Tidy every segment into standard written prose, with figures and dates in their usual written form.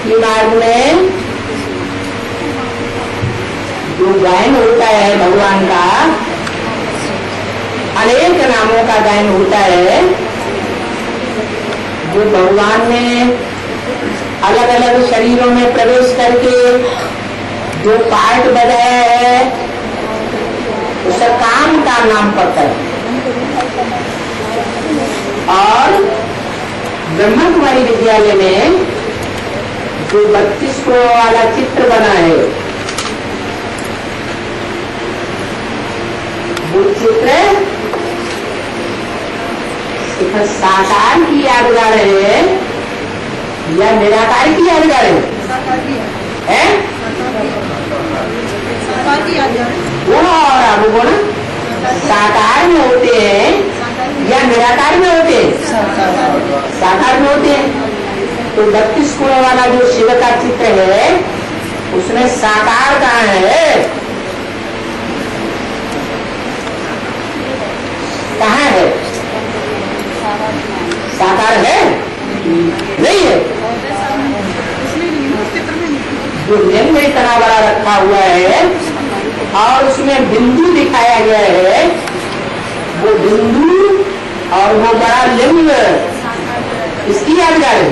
भक्ति मार्ग में जो गायन होता है भगवान का, अनेक नामों का गायन होता है। जो भगवान ने अलग अलग शरीरों में प्रवेश करके जो पार्ट बजाया है, उसे काम का नाम पड़ता है। और ब्रह्मा कुमारी विद्यालय में जो 32 करोड़ वाला चित्र बना है, वो चित्र सिर्फ साकार की यादगार है या निराकार की यादगार है? बोलो और आप बोलो, साकार में होते हैं या निराकार में होते हैं? साकार में होते हैं। तो 32 करोड़ वाला जो शिव का चित्र है, उसमें साकार कहाँ है? कहाँ है? साकार है? नहीं है। जो लिंग इतना बड़ा रखा हुआ है और उसमें बिंदु दिखाया गया है, वो बिंदु और वो बड़ा लिंग इसकी यादगार है।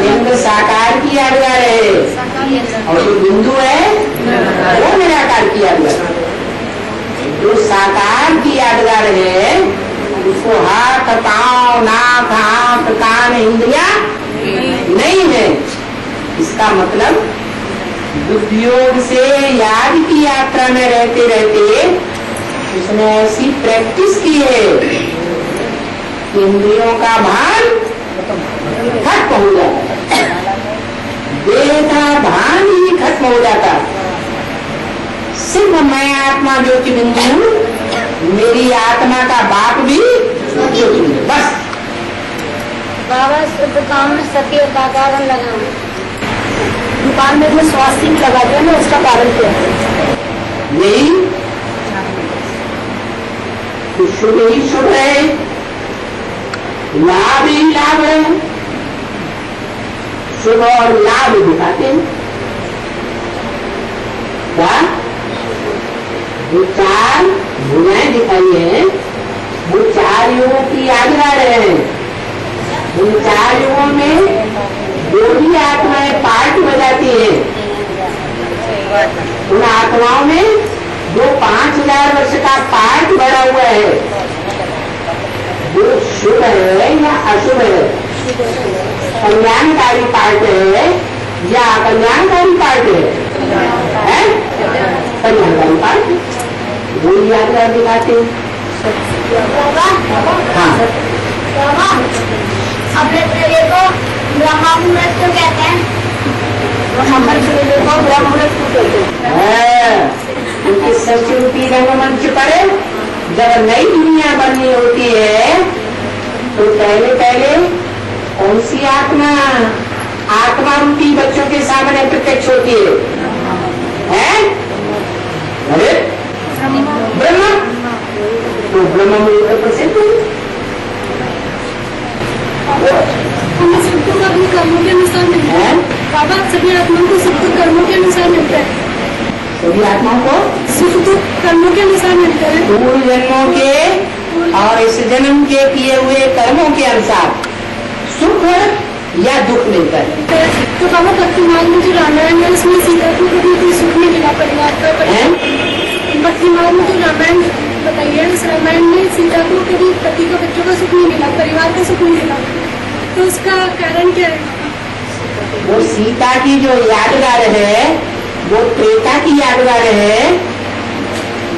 लिंग साकार की यादगार है और जो बिंदु है वो निराकार की यादगार है। जो साकार की यादगार है उसको हाथ, पांव, नाक, आंख, कान, इंद्रिया नहीं है। इसका मतलब बुद्धि योग से याद की यात्रा में रहते रहते उसने ऐसी प्रैक्टिस की है कि इंद्रियों का भान खत्म हो जाता, देह का भान ही खत्म हो जाता। सिर्फ मैं आत्मा ज्योति बिंदु, मेरी आत्मा का बाप भी ज्योति बिंदु, बस। बाबा शुद्ध काम में सत्य का कारण लगा, दुकान में जो स्वास्थ्य लगाते हैं ना, उसका कारण क्या है? यही शुभ ही शुभ है, लाभ ही लाभ है। शुभ और लाभ दिखाते हैं। क्या वो 4 भुजाएं दिखाई है, वो 4 युगों की यादगार है। उन 4 युगों में 2 ही आत्माएं पार्ट बजाती है। उन आत्माओं में जो 5000 वर्ष का पार्ट बना हुआ है, वो शुभ है या अशुभ है? कल्याणकारी पार्ट है या अकल्याणकारी पार्ट है? कल्याणकारी पार्ट, वो यादगार दिखाते हैं। हाँ, अपने प्रेरियों को ब्रह्मामृत क्यों कहते हैं? हमारे प्रेरियों को ब्रह्मामृत क्यों कहते हैं? क्योंकि संस्कृति रंगमंच पर जब नई दुनिया बननी होती है तो पहले पहले कौन सी आत्मा आत्मा रूपी बच्चों के सामने प्रत्यक्ष होती है? अरे ब्रह्मा, तो ब्रह्मा में प्रसिद्ध हमें सबको अपने कर्मों के अनुसार मिलता है। बाबा सभी आत्माओं को सुख कर्मों के अनुसार मिलता है। सभी आत्माओं को सुख कर्मों के अनुसार मिलता है। पूर्व जन्मों के और इस जन्म के किए हुए कर्मों के अनुसार सुख या दुख मिलता है। तो बाबा भक्ति मार्ग में जो रामायण है उसमें सीता को कभी कोई सुख नहीं मिला, परिवार का। भक्ति मार्ग में जो रामायण बताइए, उस रामायण में सीता को कभी पति का, बच्चों का सुख नहीं मिला, परिवार का सुख नहीं मिला। तो उसका कारण क्या है? वो सीता की जो यादगार है वो त्रेता की यादगार है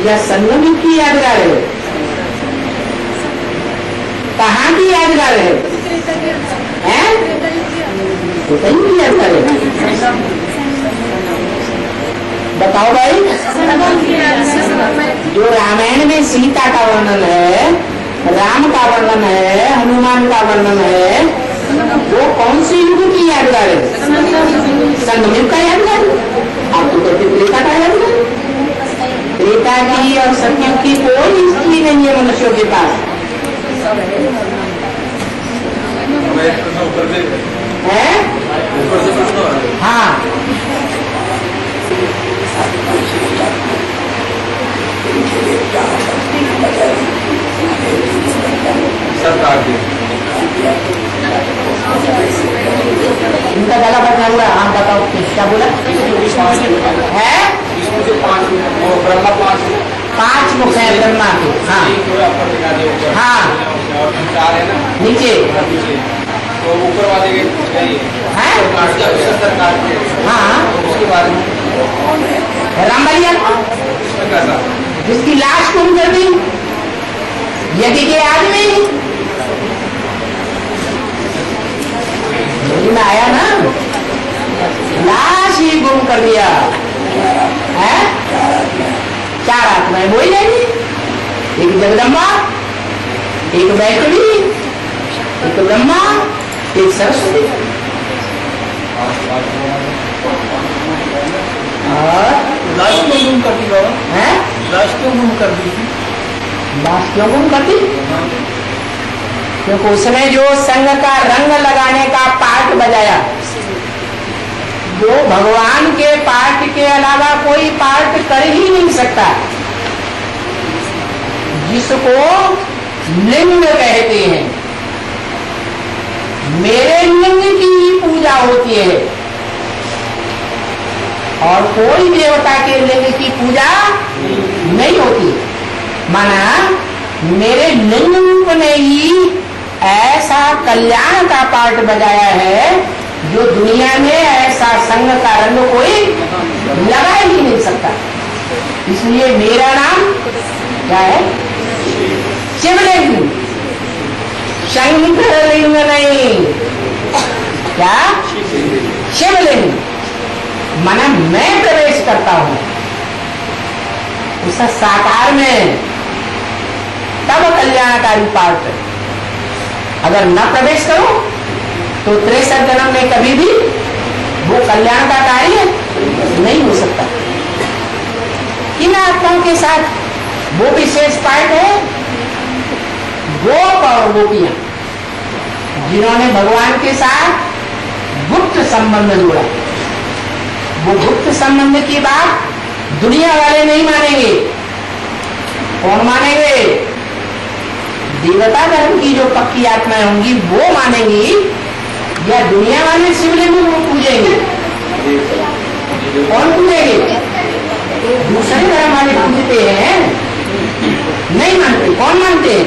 या संगम की यादगार है? कहाँ की यादगार है? की यादगार है? बताओ भाई। जो रामायण में सीता का वर्णन है, राम का वर्णन है, हनुमान का वर्णन है, वो कौन सी युग की यादगार है? संगम का यादगार। आप तो कहते त्रेता का यादगार। त्रेता की और सतयुग की कोई स्थिति नहीं है मनुष्यों के पास है। है? इसमें से 5 ब्रह्मा 5 मुख है ब्रह्मा के। हाँ हाँ, और 4 है ना नीचे नीचे, तो ऊपर वाले के है। सरकार के। हाँ, उसके बाद में रामबलिया कैसा जिसकी लाश गुम कर दी यज्ञ के आदमी में आया ना, लाश ही गुम कर दिया है। 4 आत्माएं बोल जाएंगी, एक जगदम्बा, एक वैष्णवी, एक ब्रह्मा, एक सरस्वती। और लाश क्यों गुम कर दी बाबा? है लाश क्यों गुम कर दी थी? लाश क्यों गुम कर दी? क्योंकि उसने जो संग का रंग लगाने का पार्ट बजाया, जो भगवान के पार्ट के अलावा कोई पार्ट कर ही नहीं सकता, जिसको लिंग कहते हैं। मेरे लिंग की ही पूजा होती है और कोई देवता के लिंग की पूजा नहीं होती। माना मेरे लिंग रूप ने ही ऐसा कल्याण का पार्ट बजाया है जो दुनिया में ऐसा संग का रंग कोई लगा ही नहीं सकता। इसलिए मेरा नाम क्या है? शिवलिंग, शंकर लिंग नहीं। क्या? शिवलिंग। माना मैं प्रवेश करता हूं उस साकार में, तब कल्याणकारी पार्ट। अगर न प्रवेश करो तो 63 जन्म में कभी भी वो कल्याण का कार्य नहीं हो सकता। इन आत्माओं के साथ वो विशेष पार्ट है गोप और गोपियां, जिन्होंने भगवान के साथ गुप्त संबंध जोड़ा। वो गुप्त संबंध की बात दुनिया वाले नहीं मानेंगे। कौन मानेंगे? देवता धर्म की जो पक्की आत्माएं होंगी वो मानेंगी, या दुनिया वाले शिवलिंग को पूजेंगे? कौन पूजेंगे? दूसरे धर्म वाले पूजते हैं, नहीं मानते। कौन मानते हैं?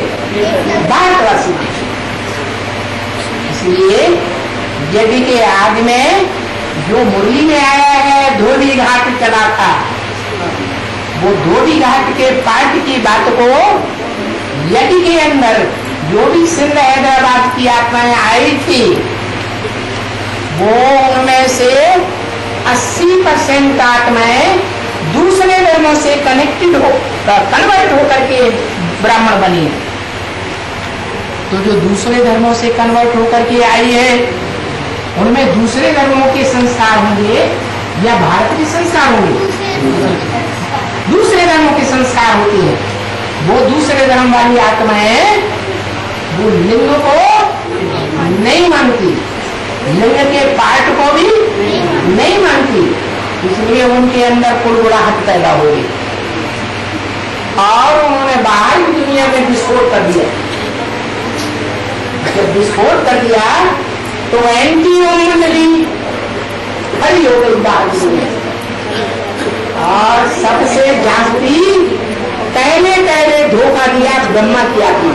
भारतवासी। इसलिए यज्ञ के आदि में जो मुरली में आया है धोबी घाट चला था, वो धोबी घाट के पार्ट की बात को यज्ञ के अंदर जो भी सिंध हैदराबाद की आत्माएं आई थी, वो उनमें से 80% आत्माएं दूसरे धर्मों से कनेक्टेड हो कन्वर्ट होकर के ब्राह्मण बनी है। तो जो दूसरे धर्मों से कन्वर्ट होकर के आई है, उनमें दूसरे धर्मों के संस्कार होंगे या भारत के संस्कार होंगे? दूसरे धर्मों के संस्कार होते हैं। वो दूसरे धर्म वाली आत्माएं वो लिंग को नहीं मानती, लिंग के पार्ट को भी नहीं मानती। इसलिए उनके अंदर कुड़कुड़ाहट पैदा हो गई और उन्होंने बाहर की दुनिया में विस्फोट कर दिया। जब विस्फोट कर दिया तो एंटी ओरिजिनली खड़ी हो गई बाहर की दुनिया। और सबसे जास्ती पहले धोखा दिया ब्रह्मा की आत्मा।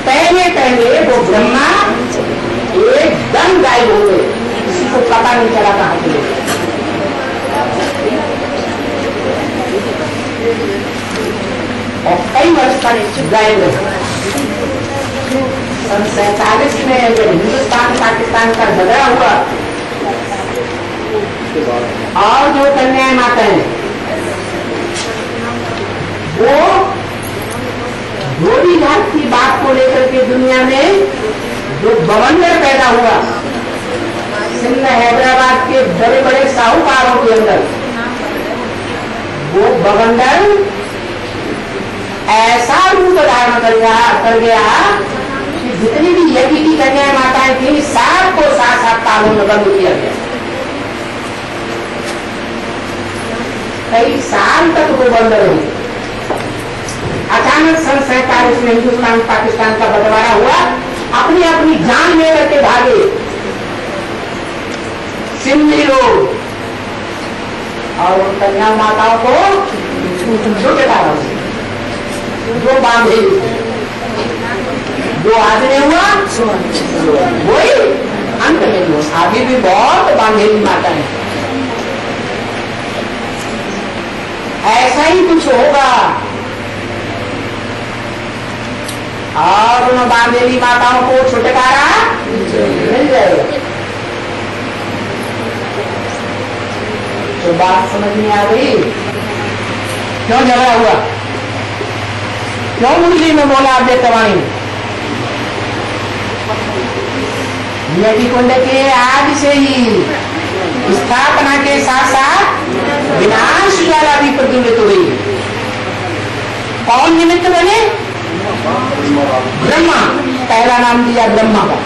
पहले वो ब्रह्मा एकदम गायब हो गए, किसी को पता नहीं चला कहां पे। और कई वर्ष तक गायब रहे। सन 47 में जब हिंदुस्तान पाकिस्तान का झगड़ा हुआ और जो कन्याएं माताएं वो धोबी घाट की बात को लेकर के दुनिया में जो बवंडर पैदा हुआ सिंध हैदराबाद के बड़े बड़े साहूकारों के अंदर, वो बवंडर ऐसा रूप धारण कर गया कि जितनी भी यज्ञ की कन्या माताएं थी सबको 7-7 तालों में बंद किया गया। कई साल तक वो बंद रही। अचानक सन 47 में हिंदुस्तान पाकिस्तान का बंटवारा हुआ, अपनी अपनी जान लेकर के भागे। सिंधी लोग और उन कन्या माताओं को छुटकारा जो बांधे जो आदमी हुआ वही अंत में जो अभी भी बहुत बांधेली माता है। ऐसा ही कुछ होगा और उन बांधेली माताओं को छुटकारा मिल जाएगा। तो बात समझ में आ गई क्यों झगड़ा हुआ, क्यों मुरली में बोला आप देववाणी यज्ञ कुंड के आज से ही स्थापना के साथ साथ विनाश ज्वाला भी प्रज्वलित हुई। कौन निमित्त बने? ब्रह्मा, पहला नाम दिया ब्रह्मा का।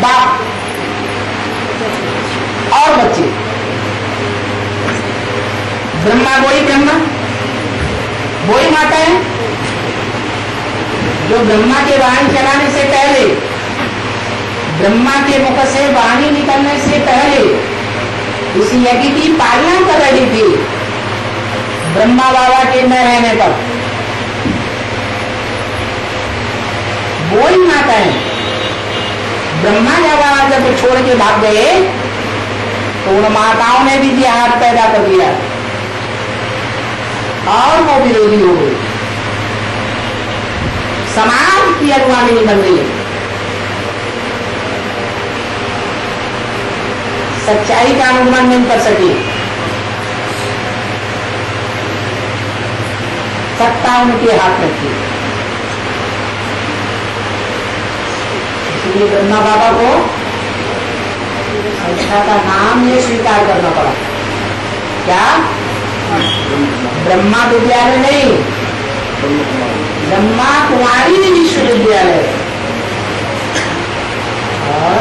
बाप और बच्चे, ब्रह्मा वही ब्रह्मा वही माता है जो ब्रह्मा के वाणी चलाने से पहले, ब्रह्मा के मुख से वाणी निकलने से पहले इस यज्ञ की पालना कर रही थी। ब्रह्मा बाबा के न रहने पर वही माता है। ब्रह्मा जब छोड़ के भाग गए तो उन माताओं ने भी जिहाद पैदा कर दिया और वो विरोधी हो गई, समाज की अनुगामी बन गई। सच्चाई का अनुमान नहीं कर सकी, सत्ता उनके हाथ में थी। इसलिए ब्रह्मा बाबा को संस्था का नाम ये स्वीकार करना पड़ा। क्या? ब्रह्मा विद्यालय नहीं, ब्रह्मा कुमारी विश्वविद्यालय। और